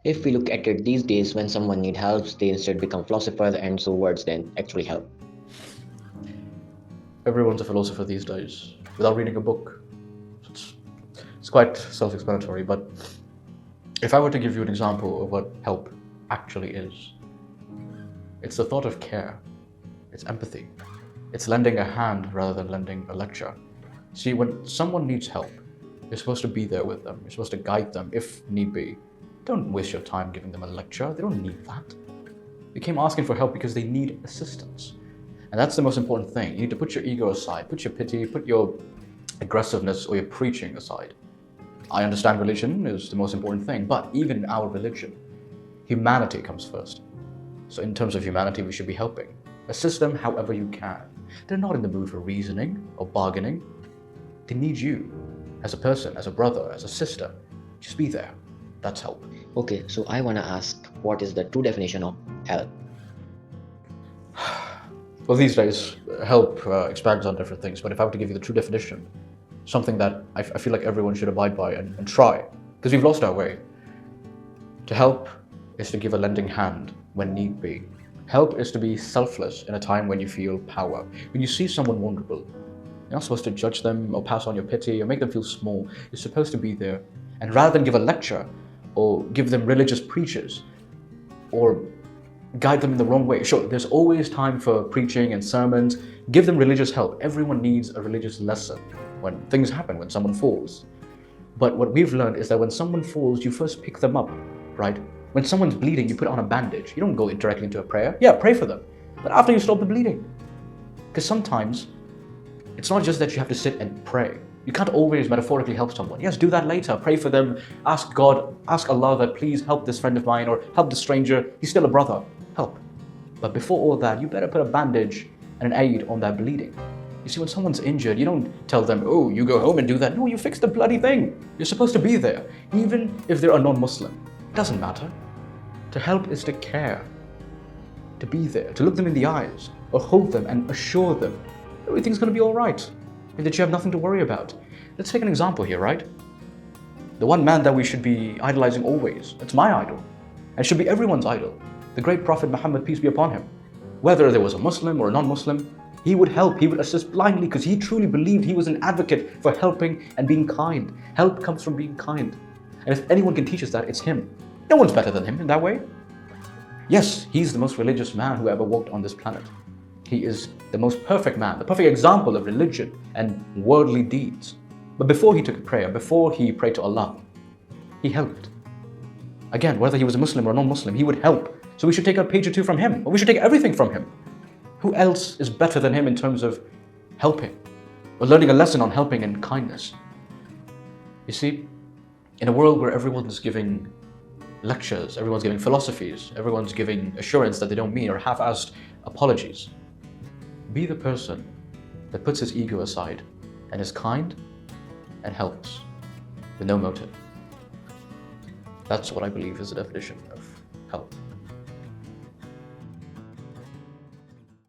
If we look at it these days, when someone needs help, they instead become philosophers, and so words then actually help. Everyone's a philosopher these days without reading a book. It's, it's quite self-explanatory, but if I were to give you an example of what help actually is, it's the thought of care, it's empathy, it's lending a hand rather than lending a lecture. See, when someone needs help, you're supposed to be there with them, you're supposed to guide them if need be. Don't waste your time giving them a lecture, they don't need that. You came asking for help because they need assistance. And that's the most important thing. You need to put your ego aside, put your pity, put your aggressiveness or your preaching aside. I understand religion is the most important thing, but even in our religion, humanity comes first. So in terms of humanity, we should be helping. Assist them however you can. They're not in the mood for reasoning or bargaining. They need you as a person, as a brother, as a sister. Just be there. That's help. Okay, so I want to ask, what is the true definition of help? Well, these days, help expands on different things, but if I were to give you the true definition, something that I feel like everyone should abide by and try, because we've lost our way. To help is to give a lending hand when need be. Help is to be selfless in a time when you feel power. When you see someone vulnerable, you're not supposed to judge them or pass on your pity or make them feel small. You're supposed to be there. And rather than give a lecture or give them religious preachers or guide them in the wrong way. Sure, there's always time for preaching and sermons. Give them religious help. Everyone needs a religious lesson when things happen, when someone falls. But what we've learned is that when someone falls, you first pick them up, right? When someone's bleeding, you put on a bandage. You don't go directly into a prayer. Yeah, pray for them. But after you stop the bleeding. Because sometimes, it's not just that you have to sit and pray. You can't always metaphorically help someone. Yes, do that later. Pray for them. Ask God, ask Allah that please help this friend of mine or help this stranger. He's still a brother. Help. But before all that, you better put a bandage and an aid on that bleeding. You see, when someone's injured, you don't tell them, oh, you go home and do that. No, you fix the bloody thing. You're supposed to be there, even if they're a non-Muslim. It doesn't matter. To help is to care. To be there, to look them in the eyes, or hold them and assure them everything's going to be all right, and that you have nothing to worry about. Let's take an example here, right? The one man that we should be idolizing always, it's my idol, and should be everyone's idol, the great Prophet Muhammad, peace be upon him. Whether there was a Muslim or a non-Muslim, he would help, he would assist blindly because he truly believed he was an advocate for helping and being kind. Help comes from being kind. And if anyone can teach us that, it's him. No one's better than him in that way. Yes, he's the most religious man who ever walked on this planet. He is the most perfect man, the perfect example of religion and worldly deeds. But before he took a prayer, before he prayed to Allah, he helped. Again, whether he was a Muslim or a non-Muslim, he would help. So we should take a page or two from him, or we should take everything from him. Who else is better than him in terms of helping, or learning a lesson on helping and kindness? You see, in a world where everyone's giving lectures, everyone's giving philosophies, everyone's giving assurance that they don't mean or half-assed apologies, be the person that puts his ego aside and is kind and helps with no motive. That's what I believe is the definition of help.